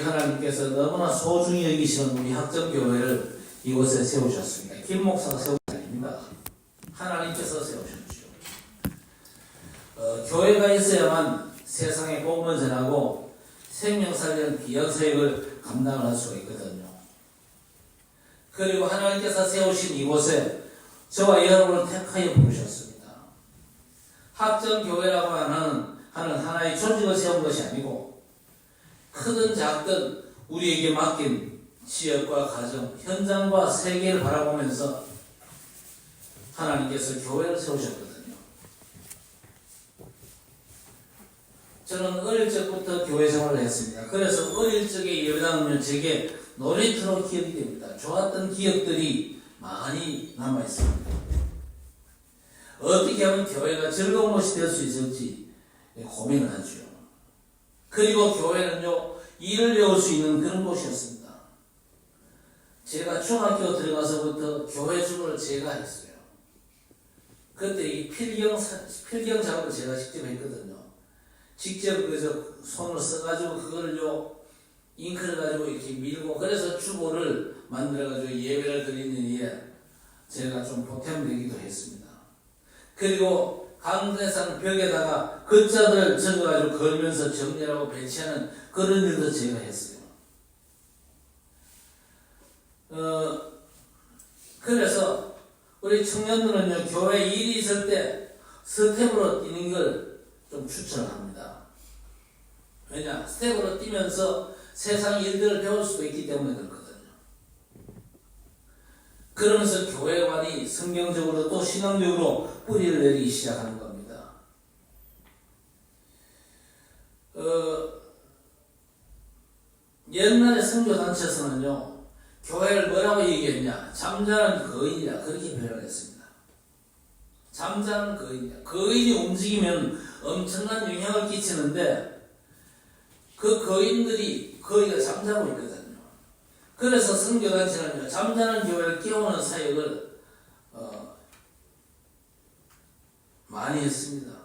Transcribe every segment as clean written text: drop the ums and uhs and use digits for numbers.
하나님께서 너무나 소중히 여기시는 우리 학점교회를 이곳에 세우셨습니다. 김 목사가 세운 게 아닙니다. 하나님께서 세우셨죠. 교회가 있어야만 세상에 복음을 전하고 생명 살리는 귀한 사역을 감당을 할 수가 있거든요. 그리고 하나님께서 세우신 이곳에 저와 여러분을 택하여 부르셨습니다. 학점교회라고 하는 하나의 조직을 세운 것이 아니고 크든 작든 우리에게 맡긴 지역과 가정, 현장과 세계를 바라보면서 하나님께서 교회를 세우셨거든요. 저는 어릴 적부터 교회 생활을 했습니다. 그래서 어릴 적의 예배당은 제게 놀이터로 기억이 됩니다. 좋았던 기억들이 많이 남아있습니다. 어떻게 하면 교회가 즐거운 곳이 될 수 있을지 고민을 하죠. 그리고 교회는요, 일을 배울 수 있는 그런 곳이었습니다. 제가 중학교 들어가서부터 교회 주부를 제가 했어요. 그때 이 필경 작업을 제가 직접 했거든요. 직접 손으로 써가지고 그거를요, 잉크를 가지고 이렇게 밀고, 그래서 주보를 만들어가지고 예배를 드리는 일에 제가 좀 보탬되기도 했습니다. 그리고 강대상 벽에다가 글자들을 적어가지고 걸면서 정리하고 배치하는 그런 일도 제가 했어요. 그래서 우리 청년들은요, 교회 일이 있을 때 스텝으로 뛰는 걸 좀 추천합니다. 왜냐? 스텝으로 뛰면서 세상 일들을 배울 수도 있기 때문에 그렇거든요. 그러면서 교회관이 성경적으로 또 신앙적으로 뿌리를 내리기 시작하는 겁니다. 옛날에 선교단체에서는요, 교회를 뭐라고 얘기했냐? 잠자는 거인이라 그렇게 표현을 했습니다. 잠자는 거인이야. 거인이 움직이면 엄청난 영향을 끼치는데 그 거인들이 거의가 잠자고 있거든요. 그래서 선교단체는요, 잠자는 교회를 깨우는 사역을 많이 했습니다.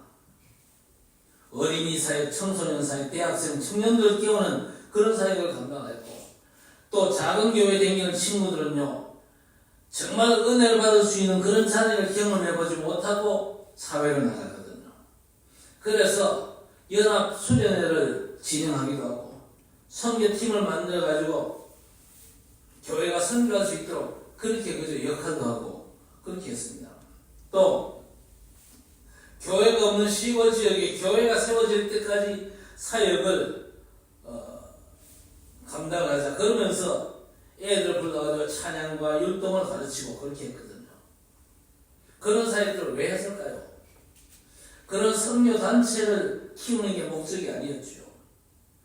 어린이 사역, 청소년 사역, 대학생, 청년들을 깨우는 그런 사역을 감당했고, 또 작은 교회에 다니는 친구들은요, 정말 은혜를 받을 수 있는 그런 자리를 경험해보지 못하고 사회를 나가거든요. 그래서 연합 수련회를 진행하기도 하고 선교팀을 만들어가지고 교회가 선교할 수 있도록 그렇게 그저 역할도 하고 그렇게 했습니다. 또 교회가 없는 시골 지역에 교회가 세워질 때까지 사역을 감당하자 그러면서 애들 불러가지고 찬양과 율동을 가르치고 그렇게 했거든요. 그런 사역들을 왜 했을까요? 그런 선교단체를 키우는 게 목적이 아니었죠.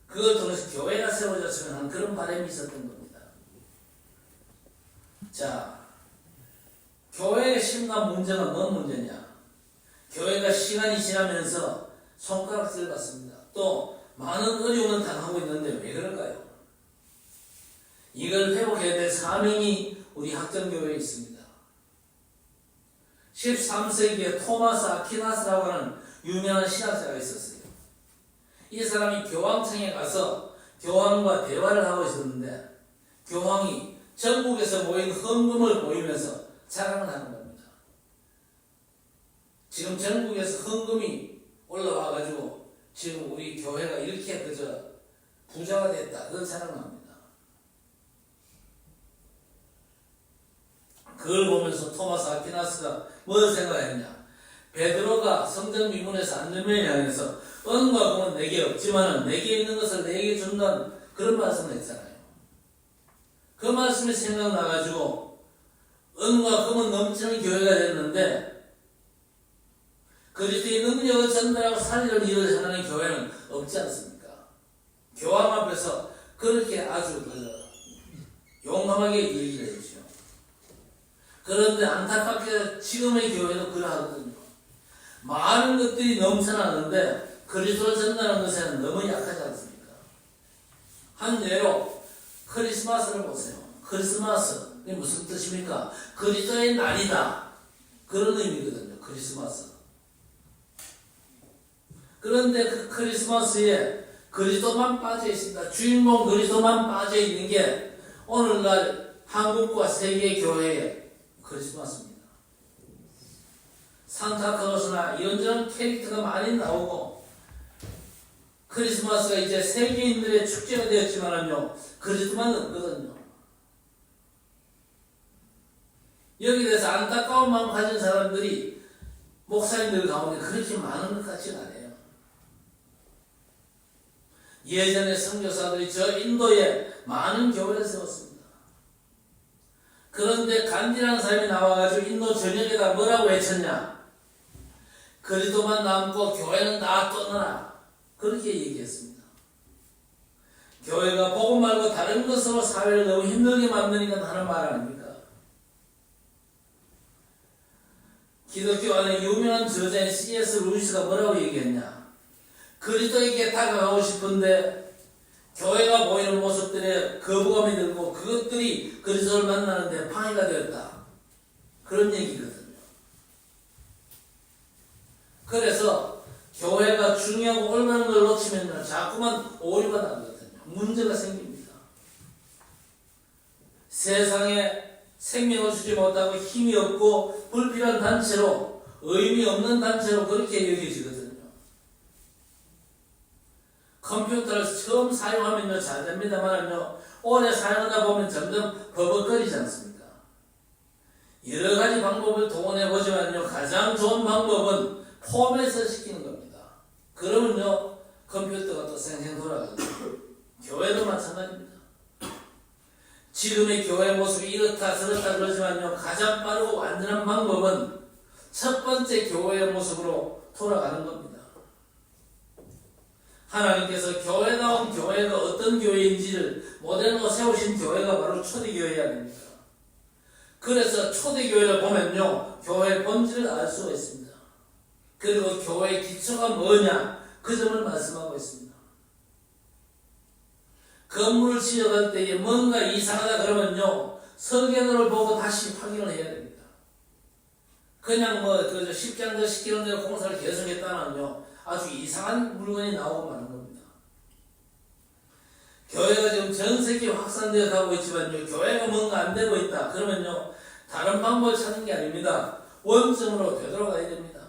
그걸 통해서 교회가 세워졌으면 하는 그런 바람이 있었던 겁니다. 자, 교회의 심각한 문제가 뭔 문제냐? 교회가 시간이 지나면서 손가락질 받습니다. 또 많은 어려움을 당하고 있는데 왜 그럴까요? 이걸 회복해야 될 사명이 우리 학점교회에 있습니다. 13세기에 토마스 아퀴나스라고 하는 유명한 신학자가 있었어요. 이 사람이 교황청에 가서 교황과 대화를 하고 있었는데 교황이 전국에서 모인 헌금을 보이면서 자랑을 하는 겁니다. 지금 전국에서 헌금이 올라와가지고 지금 우리 교회가 이렇게 그저 부자가 됐다. 그런 자랑을 합니다. 그걸 보면서 토마스 아퀴나스가 뭘 생각했냐? 베드로가 성전 미문에서 안전면을 향해서 은과 금은 내게 없지만 내게 있는 것을 내게 준다는 그런 말씀을 했잖아요. 그 말씀이 생각나가지고 은과 금은 넘치는 교회가 됐는데 그리스도의 능력을 전달하고 살리는 일을 하는 교회는 없지 않습니까? 교황 앞에서 그렇게 아주 용감하게 얘기를 해주죠. 그런데 안타깝게 지금의 교회도 그러하거든요. 많은 것들이 넘쳐나는데 그리스도를 전달하는 것에는 너무 약하지 않습니까? 한 예로 크리스마스를 보세요. 크리스마스 이게 무슨 뜻입니까? 그리스도의 날이다. 그런 의미거든요. 크리스마스. 그런데 그 크리스마스에 그리스도만 빠져 있습니다. 주인공 그리스도만 빠져 있는 게 오늘날 한국과 세계 교회의 크리스마스입니다. 산타클로스나 이런저런 캐릭터가 많이 나오고 크리스마스가 이제 세계인들의 축제가 되었지만요, 그리스도만 없거든요. 여기에 대해서 안타까운 마음 가진 사람들이 목사님들 가운데 그렇게 많은 것 같지는 않아요. 예전에 선교사들이 저 인도에 많은 교회를 세웠습니다. 그런데 간디라는 사람이 나와가지고 인도 전역에다 뭐라고 외쳤냐? 그리스도만 남고 교회는 다 떠나라. 그렇게 얘기했습니다. 교회가 복음 말고 다른 것으로 사회를 너무 힘들게 만드니까 하는 말 아닙니까? 기독교 안에 유명한 저자인 C.S. 루이스가 뭐라고 얘기했냐? 그리스도에게 다가가고 싶은데 교회가 보이는 모습들에 거부감이 들고 그것들이 그리스도를 만나는데 방해가 되었다. 그런 얘기거든요. 그래서 교회가 중요하고 올바른 걸 놓치면 자꾸만 오류가 나거든요. 문제가 생깁니다. 세상에 생명을 주지 못하고 힘이 없고 불필요한 단체로, 의미 없는 단체로 그렇게 여겨지거든요. 컴퓨터를 처음 사용하면요 잘 됩니다만요, 오래 사용하다 보면 점점 버벅거리지 않습니까? 여러 가지 방법을 동원해 보지만요, 가장 좋은 방법은 포맷을 시키는 겁니다. 그러면요 컴퓨터가 또 생생 돌아가거든요. 교회도 마찬가지입니다. 지금의 교회 모습이 이렇다 저렇다 그러지만요, 가장 빠르고 완전한 방법은 첫 번째 교회의 모습으로 돌아가는 겁니다. 하나님께서 교회다운 교회가 어떤 교회인지를 모델로 세우신 교회가 바로 초대교회 아닙니까? 그래서 초대교회를 보면요, 교회의 본질을 알 수가 있습니다. 그리고 교회의 기초가 뭐냐, 그 점을 말씀하고 있습니다. 건물을 지어갈 때에 뭔가 이상하다 그러면요, 설계도를 보고 다시 확인을 해야 됩니다. 그냥 그저 십장도 시키는 대로 공사를 계속했다면요, 아주 이상한 물건이 나오고 마는 겁니다. 교회가 지금 전 세계에 확산되어 가고 있지만요, 교회가 뭔가 안 되고 있다 그러면요, 다른 방법을 찾는 게 아닙니다. 원점으로 되돌아가야 됩니다.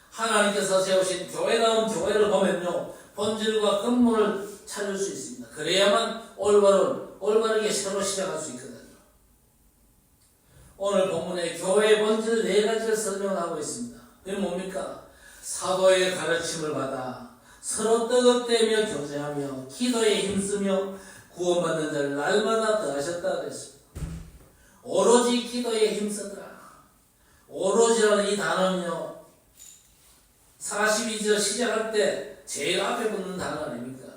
하나님께서 세우신 교회다운 교회를 보면요, 본질과 근본을 찾을 수 있습니다. 그래야만 올바르게 새로 시작할 수 있거든요. 오늘 본문에 교회의 본질 4가지를 설명하고 있습니다. 그게 뭡니까? 사도의 가르침을 받아 서로 뜨겁대며 교제하며 기도에 힘쓰며 구원받는 자를 날마다 더하셨다 그랬습니다. 오로지 기도에 힘쓰더라. 오로지라는 이 단어는요, 42절 시작할 때 제일 앞에 붙는 단어 아닙니까?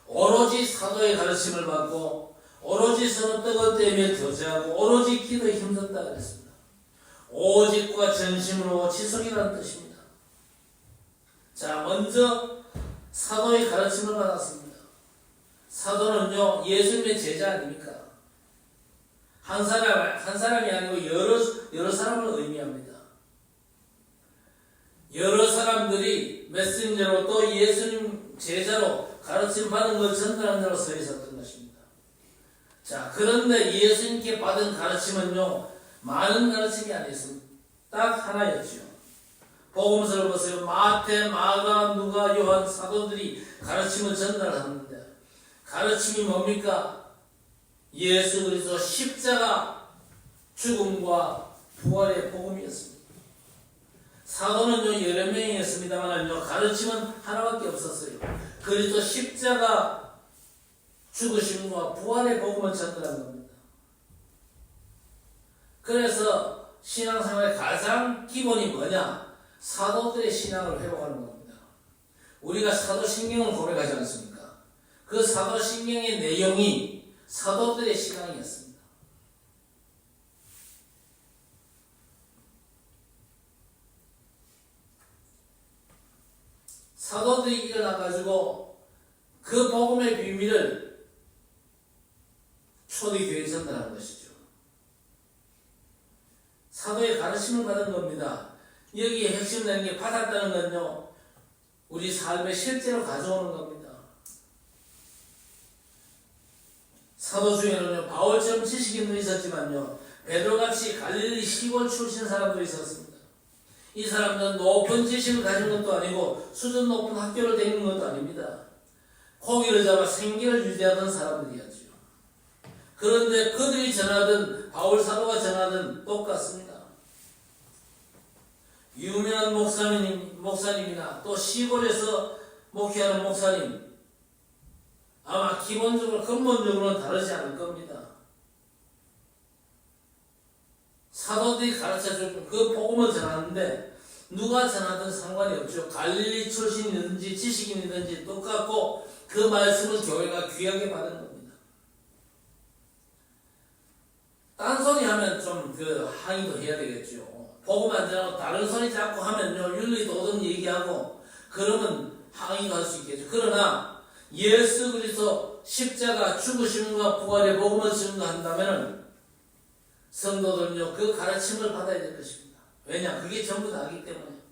오로지 사도의 가르침을 받고 오로지 서로 뜨겁대며 교제하고 오로지 기도에 힘썼다 그랬습니다. 오직과 전심으로 지속이라는 뜻입니다. 자, 먼저 사도의 가르침을 받았습니다. 사도는요, 예수님의 제자 아닙니까? 한 사람이 아니고 여러 사람을 의미합니다. 여러 사람들이 메신저로 또 예수님 제자로 가르침 받은 걸 전달한 자로 서 있었던 것입니다. 자, 그런데 예수님께 받은 가르침은요, 많은 가르침이 아니었습니다. 딱 하나였죠. 복음서를 보세요. 마태, 마가, 누가, 요한 사도들이 가르침을 전달하는데 가르침이 뭡니까? 예수 그리스도 십자가 죽음과 부활의 복음이었습니다. 사도는요 여러 명이었습니다만요, 가르침은 하나밖에 없었어요. 그리스도 십자가 죽으심과 부활의 복음을 전달한 겁니다. 그래서 신앙생활의 가장 기본이 뭐냐? 사도들의 신앙을 회복하는 겁니다. 우리가 사도신경을 고백하지 않습니까? 그 사도신경의 내용이 사도들의 신앙이었습니다. 사도들이 일어나가지고 그 복음의 비밀을 초대교회에 전달한 것이죠. 사도의 가르침을 받은 겁니다. 여기에 핵심되는 게 받았다는 건요, 우리 삶에 실제로 가져오는 겁니다. 사도 중에는요, 바울처럼 지식인도 있었지만요, 베드로같이 갈릴리 시골 출신 사람도 있었습니다. 이 사람들은 높은 지식을 가진 것도 아니고 수준 높은 학교를 다니는 것도 아닙니다. 고기를 잡아 생계를 유지하던 사람들이었죠. 그런데 그들이 전하든 바울 사도가 전하든 똑같습니다. 유명한 목사님이나 또 시골에서 목회하는 목사님, 아마 기본적으로 근본적으로는 다르지 않을 겁니다. 사도들이 가르쳐준 그 복음을 전하는데 누가 전하든 상관이 없죠. 갈릴리 출신이든지 지식인이든지 똑같고 그 말씀을 교회가 귀하게 받은 겁니다. 딴소리 하면 좀 항의도 해야 되겠죠. 복음 안 전하고 다른 소리 자꾸 하면요, 윤리 도덕 얘기하고 그러면 항의도 할 수 있겠죠. 그러나 예수 그리스도 십자가 죽으심과 부활의 복음을 증거한다면 성도들은요, 그 가르침을 받아야 될 것입니다. 왜냐? 그게 전부 다이기 때문에.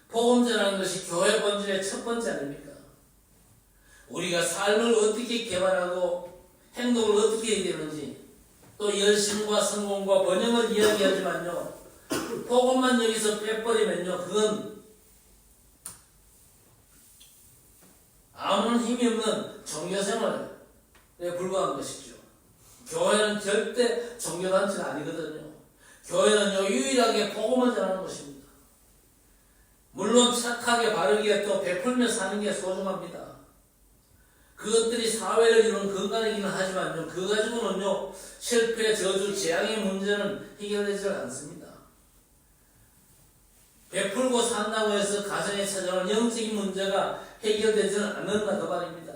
복음 전하는 것이 교회 본질의 첫 번째 아닙니까? 우리가 삶을 어떻게 개발하고 행동을 어떻게 해야 되는지, 또 열심과 성공과 번영을 이야기하지만요, 복음만 여기서 빼버리면요, 그건 아무런 힘이 없는 종교생활에 불과한 것이죠. 교회는 절대 종교단체가 아니거든요. 교회는요, 유일하게 복음을 전하는 것입니다. 물론 착하게 바르게 또 베풀며 사는 게 소중합니다. 그것들이 사회를 이루는 건강이기는 하지만요, 그거 가지고는요, 실패, 저주, 재앙의 문제는 해결되지 않습니다. 베풀고 산다고 해서 가정에 찾아오는 영적인 문제가 해결되지는 않는다 그 말입니다.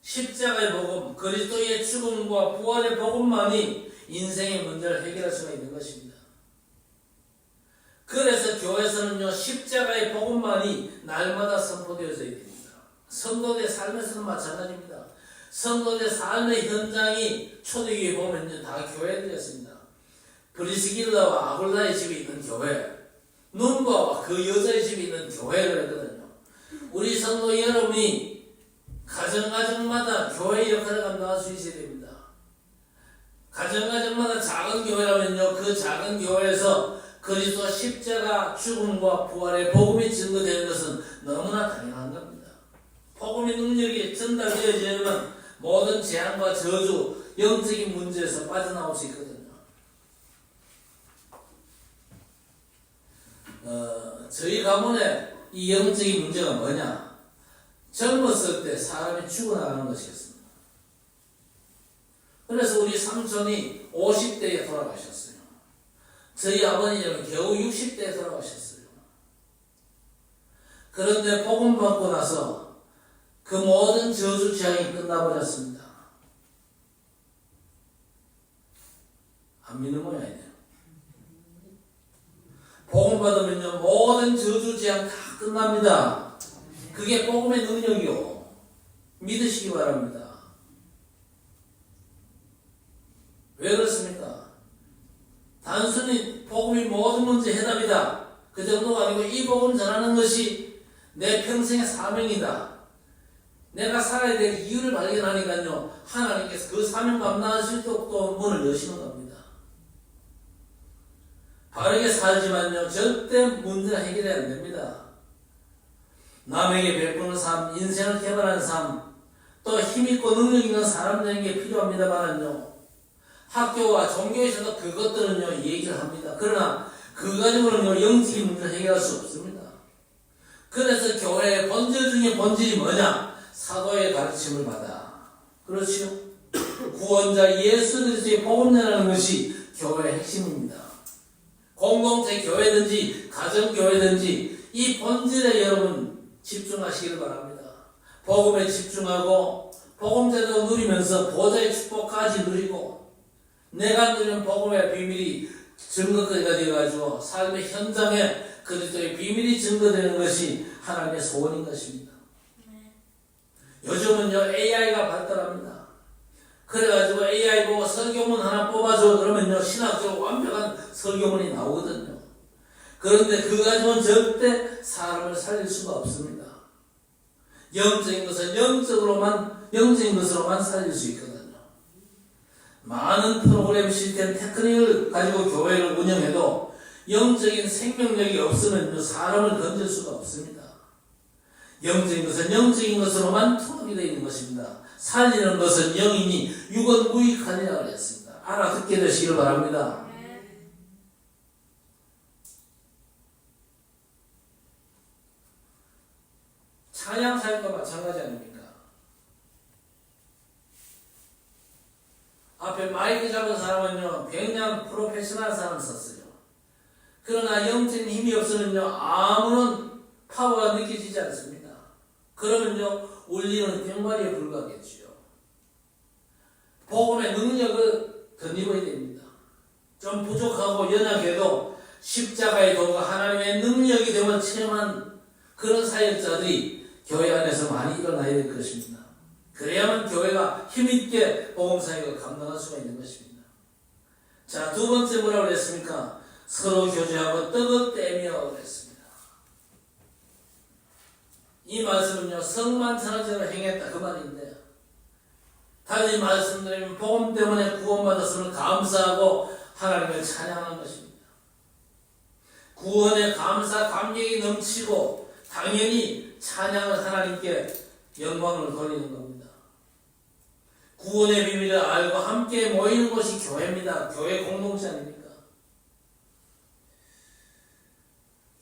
십자가의 복음, 그리스도의 죽음과 부활의 복음만이 인생의 문제를 해결할 수가 있는 것입니다. 그래서 교회에서는요, 십자가의 복음만이 날마다 선포되어져야 됩니다. 성도의 삶에서는 마찬가지입니다. 성도의 삶의 현장이 초대교회 보면요, 다 교회들이었습니다. 브리스길라와 아굴라의 집에 있는 교회, 눈바와 그 여자의 집에 있는 교회를 했거든요. 우리 성도 여러분이 가정마다 교회 역할을 감당할 수 있어야 됩니다. 가정마다 작은 교회라면요, 그 작은 교회에서 그리스도 십자가 죽음과 부활의 복음이 증거되는 것은 너무나 당연한 겁니다. 복음의 능력이 전달되어지면 모든 재앙과 저주, 영적인 문제에서 빠져나올 수 있거든요. 저희 가문에 이 영적인 문제가 뭐냐? 젊었을 때 사람이 죽어나가는 것이었습니다. 그래서 우리 삼촌이 50대에 돌아가셨어요. 저희 아버님은 겨우 60대에 돌아가셨어요. 그런데 복음 받고 나서 그 모든 저주 재앙이 끝나버렸습니다. 안 믿는 모양이네요. 복음 받으면요, 모든 저주 재앙 다 끝납니다. 그게 복음의 능력이요. 믿으시기 바랍니다. 왜 그렇습니까? 단순히 복음이 모든 문제 해답이다, 그 정도가 아니고 이 복음 전하는 것이 내 평생의 사명이다. 내가 살아야 될 이유를 발견하니까요, 하나님께서 그 사명 감당할 수 있도록 또 문을 여시는 겁니다. 바르게 살지만요, 절대 문제가 해결이 안 됩니다. 남에게 베푸는 삶, 인생을 개발하는 삶, 또 힘있고 능력 있는 사람들에게 필요합니다만요, 학교와 종교에서도 그것들은요, 얘기를 합니다. 그러나 그 가지고는요, 영적인 문제를 해결할 수 없습니다. 그래서 교회의 본질 중에 본질이 뭐냐? 사도의 가르침을 받아. 그렇죠? 구원자 예수 그리스도의 복음 전하는 것이 교회의 핵심입니다. 공동체 교회든지 가정교회든지 이 본질에 여러분 집중하시길 바랍니다. 복음에 집중하고 복음제도 누리면서 보좌의 축복까지 누리고 내가 누리는 복음의 비밀이 증거가 되어가지고 삶의 현장에 그리스도의 비밀이 증거되는 것이 하나님의 소원인 것입니다. 요즘은요, AI가 발달합니다. 그래가지고 AI 보고 설교문 하나 뽑아줘 그러면요, 신학적으로 완벽한 설교문이 나오거든요. 그런데 그 가지고는 절대 사람을 살릴 수가 없습니다. 영적인 것은 영적인 것으로만 살릴 수 있거든요. 많은 프로그램 시스템 테크닉을 가지고 교회를 운영해도 영적인 생명력이 없으면 사람을 건질 수가 없습니다. 영적인 것은 영적인 것으로만 통합이 되어 있는 것입니다. 살리는 것은 영이니 육은 무익하니라 그랬습니다. 알아듣게 되시길 바랍니다. 찬양 사역과 마찬가지 아닙니까? 앞에 마이크 잡은 사람은요, 굉장히 프로페셔널 사람 썼어요. 그러나 영적인 힘이 없으면요, 아무런 파워가 느껴지지 않습니다. 그러면요, 울리는 병마리에 불과하겠지요. 복음의 능력을 덧입어야 됩니다. 좀 부족하고 연약해도 십자가의 도가 하나님의 능력이 되면 체험한 그런 사역자들이 교회 안에서 많이 일어나야 될 것입니다. 그래야만 교회가 힘있게 복음사역을 감당할 수가 있는 것입니다. 자, 두 번째 뭐라고 그랬습니까? 서로 교제하고 떡을 떼며 그랬습니다. 이 말씀은요, 성만찬을 행했다 그 말인데요. 다시 말씀드리면 복음 때문에 구원받았음을 감사하고 하나님을 찬양하는 것입니다. 구원의 감사, 감격이 넘치고 당연히 찬양을 하나님께 영광을 돌리는 겁니다. 구원의 비밀을 알고 함께 모이는 것이 교회입니다. 교회 공동체 아닙니까?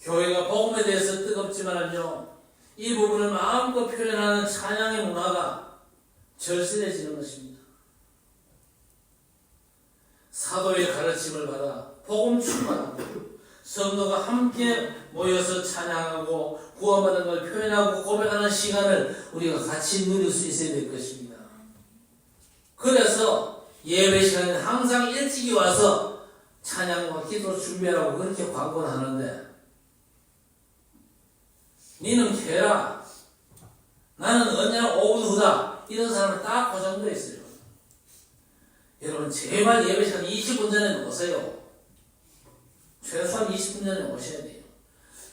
교회가 복음에 대해서 뜨겁지만요, 이 부분을 마음껏 표현하는 찬양의 문화가 절실해지는 것입니다. 사도의 가르침을 받아 복음 충만하고 성도가 함께 모여서 찬양하고 구원받은 걸 표현하고 고백하는 시간을 우리가 같이 누릴 수 있어야 될 것입니다. 그래서 예배 시간에 항상 일찍이 와서 찬양과 기도 준비하라고 그렇게 광고를 하는데, 니는 캐라, 나는 언제나 5분 후다, 이런 사람은 딱 그 정도에 있어요. 여러분 제발 예배 시간 20분 전에 오세요. 최소한 20분 전에 오셔야 돼요.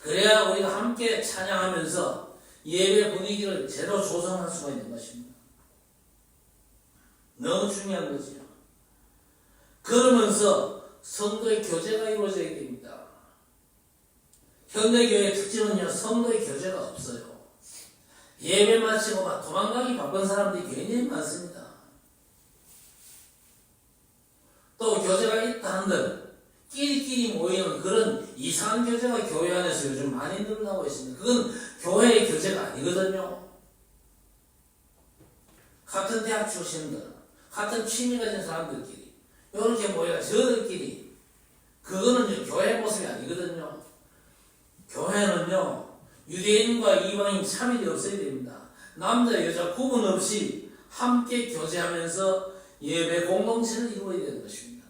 그래야 우리가 함께 찬양하면서 예배 분위기를 제대로 조성할 수가 있는 것입니다. 너무 중요한 거지요. 그러면서 성도의 교제가 이루어져야 됩니다. 현대교회의 특징은요, 성도의 교제가 없어요. 예배 마치고 막 도망가기 바쁜 사람들이 굉장히 많습니다. 또 교제가 있다 한들 끼리끼리 모이는 그런 이상한 교제가 교회 안에서 요즘 많이 늘어나고 있습니다. 그건 교회의 교제가 아니거든요. 같은 대학 출신들, 같은 취미 가진 사람들끼리 이렇게 모여가 저들끼리, 그거는 교회 모습이 아니거든요. 교회는요, 유대인과 이방인 차별이 없어야 됩니다. 남자 여자 구분 없이 함께 교제하면서 예배 공동체를 이루어야 되는 것입니다.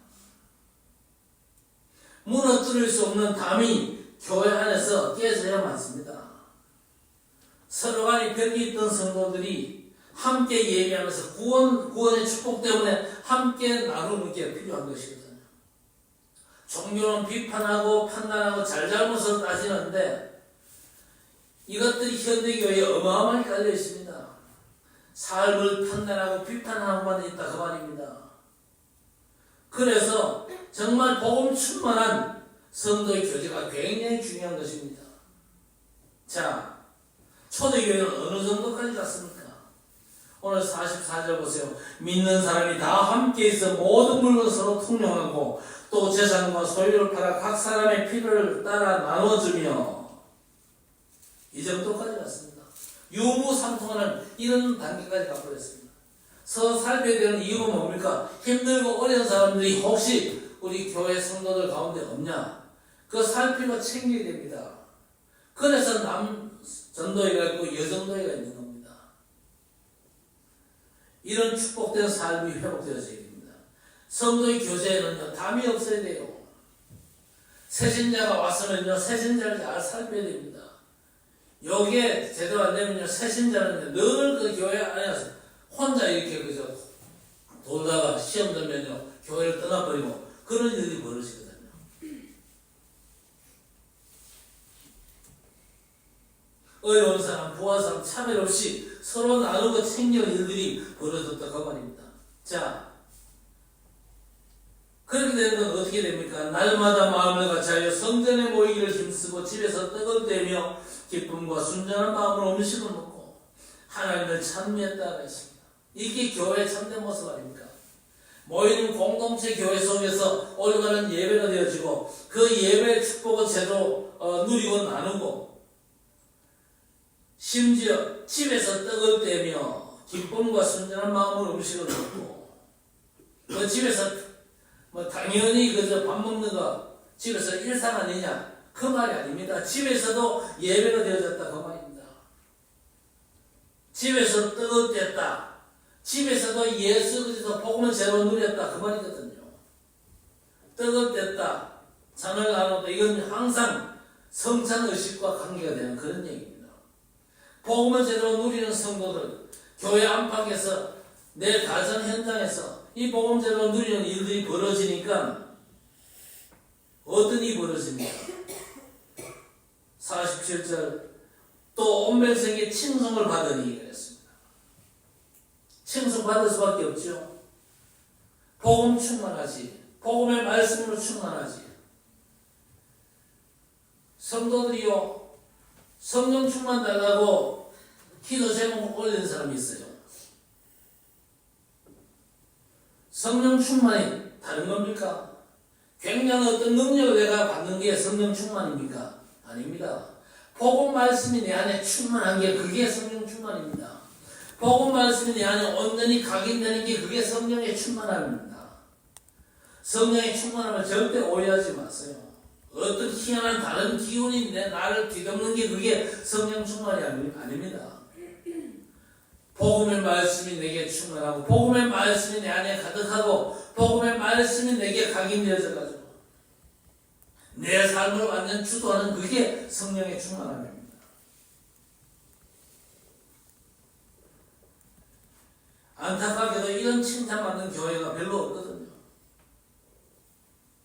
무너뜨릴 수 없는 담이 교회 안에서 깨져야 많습니다. 서로 간에 벽이 있던 성도들이 함께 예배하면서 구원의 축복 때문에 함께 나누는 게 필요한 것이거든요. 종교는 비판하고 판단하고 잘잘못을 따지는데 이것들이 현대교회에 어마어마하게 깔려 있습니다. 삶을 판단하고 비판하고만 있다 그 말입니다. 그래서 정말 복음 충만한 성도의 교제가 굉장히 중요한 것입니다. 자, 초대교회는 어느 정도까지 갔습니까? 오늘 44절 보세요. 믿는 사람이 다 함께 있어 모든 물건 서로 통용하고 또 재산과 소유를 팔아 각 사람의 필요를 따라 나눠주며, 이 정도까지 갔습니다. 유무상통하는 이런 단계까지 가버렸습니다. 서로 살펴야 되는 이유가 뭡니까? 힘들고 어려운 사람들이 혹시 우리 교회 성도들 가운데 없냐? 그 살피고 챙겨야 됩니다. 그래서 남전도회가 있고 여전도회가 있는 겁니다. 이런 축복된 삶이 회복되어져야 됩니다. 성도의 교제에는요, 담이 없어야 돼요. 새신자가 왔으면요, 새신자를 잘 살펴야 됩니다. 여기에 제대로 안 되면요, 새신자는 늘 그 교회 안에서 혼자 이렇게 그저 돌다가 시험 들면요, 교회를 떠나버리고 그런 일이 벌어지거든요. 어려운 사람, 부한 사람 차별 없이 서로 나누고 챙기는 일들이 벌어졌다고 말입니다. 자, 그렇게 되는 건 어떻게 됩니까? 날마다 마음을 같이하여 성전에 모이기를 힘쓰고 집에서 떡을 떼며 기쁨과 순전한 마음으로 음식을 먹고 하나님을 찬미했다고 했습니다. 이게 교회의 참된 모습 아닙니까? 모이는 공동체 교회 속에서 올가는 예배가 되어지고 그 예배의 축복을 제대로 누리고 나누고 심지어 집에서 떡을 떼며 기쁨과 순전한 마음으로 음식을 먹고 그 집에서 당연히 그저 밥 먹는 거 집에서 일상 아니냐 그 말이 아닙니다. 집에서도 예배가 되어졌다 그 말입니다. 집에서 떡을 뗐다. 집에서도 예수 그리스도 복음을 제대로 누렸다 그 말이거든요. 떡을 뗐다. 잔을 나눴다. 이건 항상 성찬의식과 관계가 되는 그런 얘기입니다. 복음을 제대로 누리는 성도들 교회 안팎에서 내 가정 현장에서 이 복음 제대로 누리는 일들이 벌어지니까 어떤 일이 벌어집니까? 47절 또 온 백성이 칭송을 받으니 그랬습니다. 칭송받을 수밖에 없죠. 복음 충만하지. 복음의 말씀으로 충만하지. 성도들이요 성령 충만 달라고 기도 제목 올리는 사람이 있어요. 성령 충만이 다른 겁니까? 굉장한 어떤 능력을 내가 받는 게 성령 충만입니까? 아닙니다. 복음 말씀이 내 안에 충만한 게 그게 성령 충만입니다. 복음 말씀이 내 안에 온전히 각인되는 게 그게 성령의 충만함입니다. 성령의 충만함을 절대 오해하지 마세요. 어떤 희한한 다른 기운이 내 나를 뒤덮는 게 그게 성령 충만이 아닙니다. 복음의 말씀이 내게 충만하고 복음의 말씀이 내 안에 가득하고 복음의 말씀이 내게 각인되어져 가지고 내 삶을 완전 주도하는 그게 성령의 충만함입니다. 안타깝게도 이런 칭찬받는 교회가 별로 없거든요.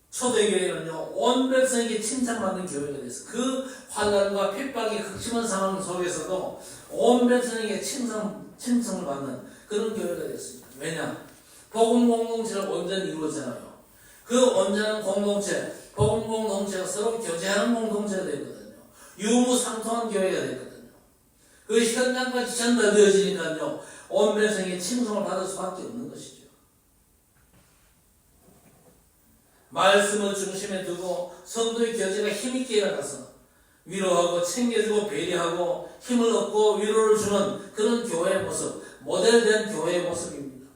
초대교회는요 온 백성에게 칭찬받는 교회가 됐어요. 그 환난과 핍박이 극심한 상황 속에서도 온 백성에게 칭송을 받는 그런 교회가 됐습니다. 왜냐? 복음 공동체를 온전히 이루었잖아요. 그 온전한 공동체, 복음 공동체가 서로 교제하는 공동체가 되거든요. 유무상통한 교회가 되거든요. 그 현장까지 전달되어지니까요 온 백성이 칭송을 받을 수밖에 없는 것이죠. 말씀을 중심에 두고 성도의 교제가 힘있게 일어나서 위로하고 챙겨주고 배려하고 힘을 얻고 위로를 주는 그런 교회의 모습, 모델된 교회의 모습입니다.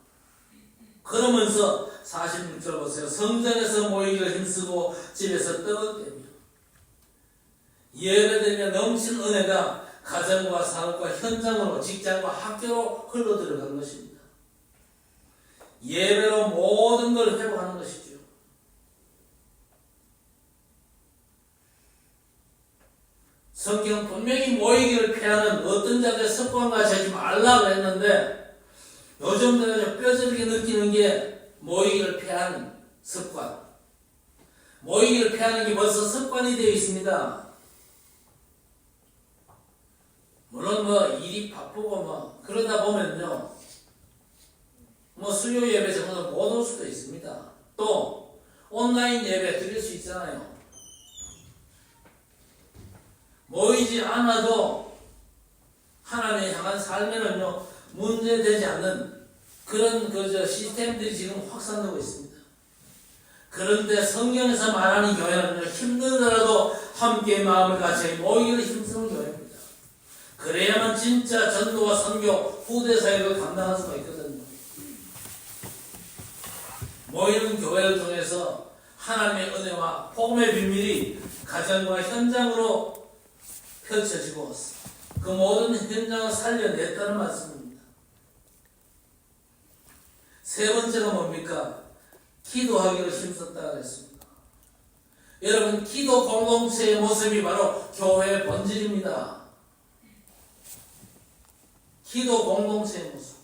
그러면서 46절 보세요. 성전에서 모이기를 힘쓰고 집에서 떡을 떼며 예배되며 넘친 은혜가 가정과 사업과 현장으로 직장과 학교로 흘러들어간 것입니다. 예배로 모든 걸 회복하는 것이죠. 성경은 분명히 모이기를 피하는 어떤 자들의 습관과 하지 말라고 했는데 요즘 내가 뼈저리게 느끼는 게 모이기를 피하는 습관. 모이기를 피하는 게 벌써 습관이 되어 있습니다. 물론 일이 바쁘고 그러다 보면요 수요 예배 정도 못 올 수도 있습니다. 또 온라인 예배 드릴 수 있잖아요. 모이지 않아도 하나님을 향한 삶에는요 문제되지 않는 그런 시스템들이 지금 확산되고 있습니다. 그런데 성경에서 말하는 교회는요 힘들더라도 함께 마음을 같이 모이기를 힘쓰는 교회입니다. 그래야만 진짜 전도와 선교 후대 사역을 감당할 수가 있거든요. 모이는 교회를 통해서 하나님의 은혜와 복음의 비밀이 가정과 현장으로 펼쳐지고 그 모든 현장을 살려냈다는 말씀입니다. 세 번째가 뭡니까? 기도하기를 힘썼다고 했습니다. 여러분 기도 공동체의 모습이 바로 교회의 본질입니다. 기도 공동체의 모습.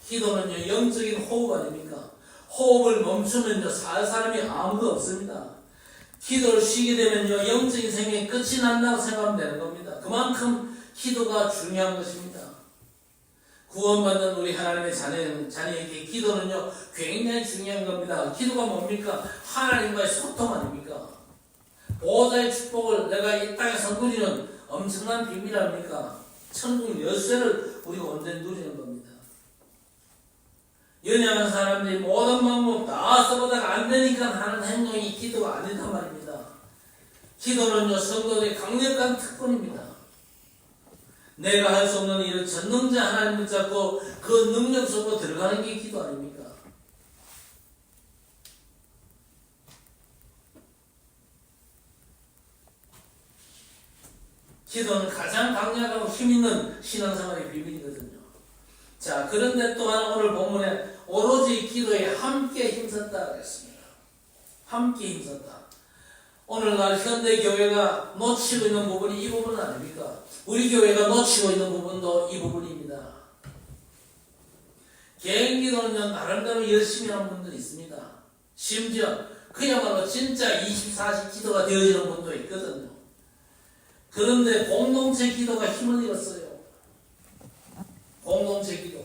기도는요 영적인 호흡 아닙니까? 호흡을 멈추면요 살 사람이 아무도 없습니다. 기도를 쉬게 되면요 영적인 생명이 끝이 난다고 생각하면 되는 겁니다. 그만큼 기도가 중요한 것입니다. 구원받는 우리 하나님의 자녀에게 기도는요 굉장히 중요한 겁니다. 기도가 뭡니까? 하나님과의 소통 아닙니까? 보호자의 축복을 내가 이 땅에서 누리는 엄청난 비밀 아닙니까? 천국 열쇠를 우리가 언제 누리는 겁니다. 연약한 사람들이 모든 방법 다 써보다가 안 되니까 하는 행동이 기도가 아니단 말입니다. 기도는요 성도들의 강력한 특권입니다. 내가 할 수 없는 일을 전능자 하나님을 잡고 그 능력 속으로 들어가는 게 기도 아닙니까? 기도는 가장 강력하고 힘있는 신앙생활의 비밀이거든요. 자, 그런데 또 하나 오늘 본문에 오로지 기도에 함께 힘썼다 그랬습니다. 함께 힘썼다. 오늘날 현대교회가 놓치고 있는 부분이 이 부분 아닙니까? 우리 교회가 놓치고 있는 부분도 이 부분입니다. 개인 기도는 나름대로 열심히 하는 분들이 있습니다. 심지어 그야말로 진짜 24시 기도가 되어지는 분도 있거든요. 그런데 공동체 기도가 힘을 잃었어요. 공동체 기도.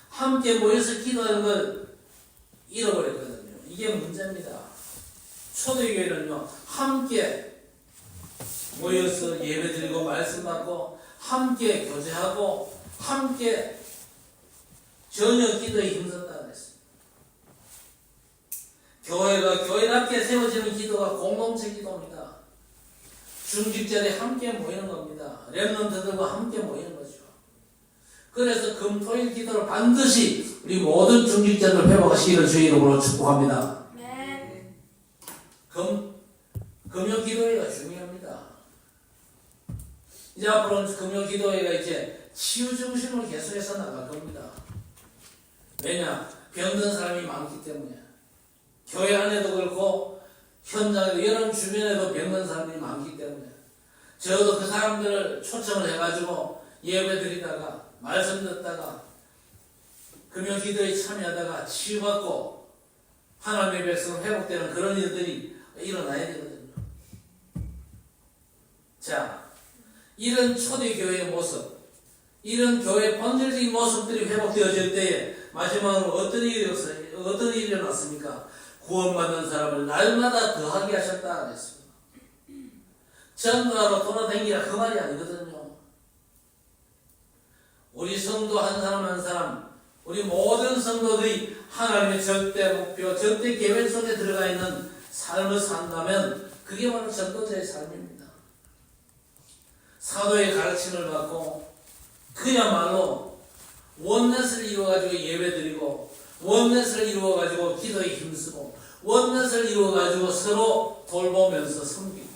함께 모여서 기도하는 걸 잃어버렸거든요. 이게 문제입니다. 초대교회는요, 함께 모여서 예배드리고 말씀 받고 함께 교제하고 함께 전혀 기도에 힘썼다 그랬습니다. 교회가 교회답게 세워지는 기도가 공동체 기도입니다. 중직자들이 함께 모이는 겁니다. 렘넌트들과 함께 모이는 거죠. 그래서 금토일 기도를 반드시 우리 모든 중직자들 회복하시기를 주의 이름으로 축복합니다. 네. 금요 기도회가 중요합니다. 이제 앞으로는 금요 기도회가 이제 치유 중심으로 계속해서 나갈 겁니다. 왜냐? 병든 사람이 많기 때문에. 교회 안에도 그렇고 현장에도 여러분 주변에도 병든 사람들이 많기 때문에 저도 그 사람들을 초청을 해가지고 예배 드리다가 말씀 듣다가 금요 기도에 참여하다가 치유받고 하나님의 백성 회복되는 그런 일들이 일어나야 되거든요. 자, 이런 초대교회의 모습, 이런 교회의 본질적인 모습들이 회복되어질 때에 마지막으로 어떤 일이 일어났습니까? 구원받는 사람을 날마다 더하게 하셨다 그랬습니다. 전도하러 돌아다니라 그 말이 아니거든요. 우리 성도 한 사람 한 사람, 우리 모든 성도들이 하나님의 절대 목표, 절대 계획 속에 들어가 있는 삶을 산다면 그게 바로 전도자의 삶입니다. 사도의 가르침을 받고 그야말로 원넷을 이루어가지고 예배드리고 원넷을 이루어가지고 기도에 힘쓰고 원넷을 이루어가지고 서로 돌보면서 섬기고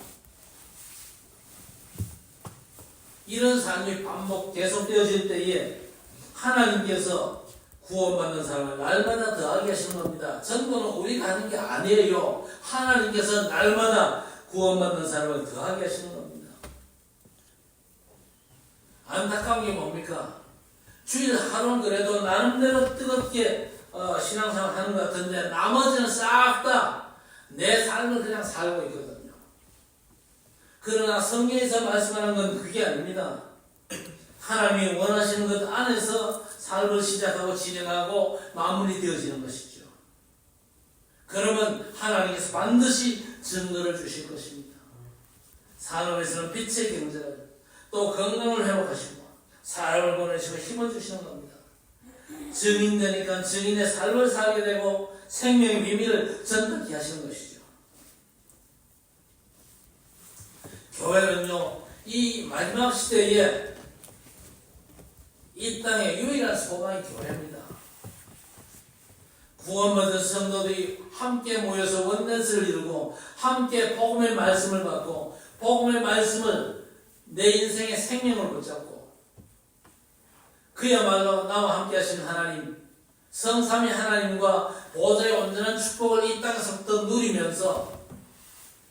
이런 삶이 반복 계속되어질 때에 하나님께서 구원받는 사람을 날마다 더하게 하시는 겁니다. 전도는 우리가 하는 게 아니에요. 하나님께서 날마다 구원받는 사람을 더하게 하시는 겁니다. 안타까운 게 뭡니까? 주일 하루는 그래도 나름대로 뜨겁게 신앙생활 하는 것 같은데 나머지는 싹 다 내 삶을 그냥 살고 있거든요. 그러나 성경에서 말씀하는 건 그게 아닙니다. 하나님이 원하시는 것 안에서 삶을 시작하고 진행하고 마무리되어지는 것이죠. 그러면 하나님께서 반드시 증거를 주실 것입니다. 산업에서는 빛의 경제를 또 건강을 회복하시고 사람을 보내시고 힘을 주시는 겁니다. 증인되니까 증인의 삶을 살게 되고 생명의 비밀을 전하게 하시는 것이죠. 교회는요, 이 마지막 시대에 이 땅의 유일한 소망이 교회입니다. 구원받은 성도들이 함께 모여서 원넷을 이루고 함께 복음의 말씀을 받고 복음의 말씀을 내 인생의 생명을 붙잡고 그야말로 나와 함께 하신 하나님 성삼위 하나님과 보좌의 온전한 축복을 이 땅에서부터 누리면서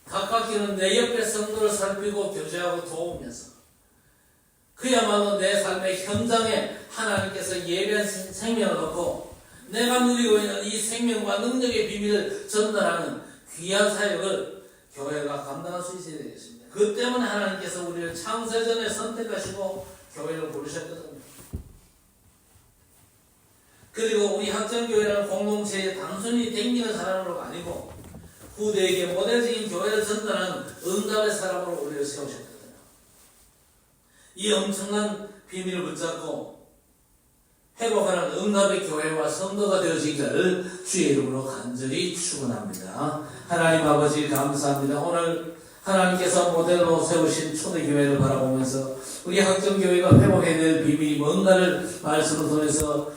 가깝게는 내 옆에 성도를 살피고 교제하고 도우면서 그야말로 내 삶의 현장에 하나님께서 예배한 생명을 넣고 내가 누리고 있는 이 생명과 능력의 비밀을 전달하는 귀한 사역을 교회가 감당할 수 있어야 되겠습니다. 그 때문에 하나님께서 우리를 창세전에 선택하시고 교회를 부르셨거든요. 그리고 우리 학전교회라는 공동체에 단순히 댕기는 사람으로 아니고 후대에게 모델적인 교회를 전달하는 응답의 사람으로 우리를 세우셨거든요. 이 엄청난 비밀을 붙잡고 회복하는 응답의 교회와 성도가 되어지기를 주의 이름으로 간절히 축원합니다. 하나님 아버지 감사합니다. 오늘 하나님께서 모델로 세우신 초대교회를 바라보면서 우리 학전교회가 회복해야 될 비밀이 뭔가를 말씀을 통해서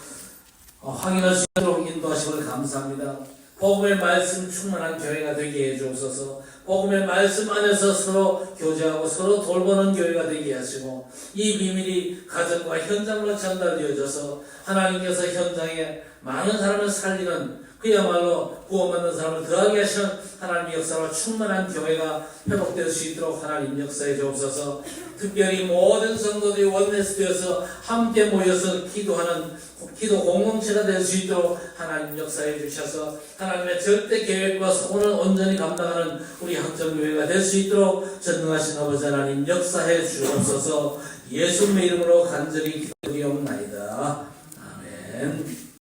확인할 수 있도록 인도하심을 감사합니다. 복음의 말씀 충만한 교회가 되게 해주옵소서. 복음의 말씀 안에서 서로 교제하고 서로 돌보는 교회가 되게 하시고 이 비밀이 가정과 현장으로 전달되어져서 하나님께서 현장에 많은 사람을 살리는 그야말로 구원받는 사람을 더하게 하시는 하나님의 역사로 충만한 교회가 회복될 수 있도록 하나님 역사해 주옵소서. 특별히 모든 성도들이 원내스 되어서 함께 모여서 기도하는 기도 공동체가 될 수 있도록 하나님 역사해 주셔서 하나님의 절대 계획과 소원을 온전히 감당하는 우리 학전교회가 될 수 있도록 전능하신 아버지 하나님 역사해 주옵소서. 예수님의 이름으로 간절히 기도드리옵나이다.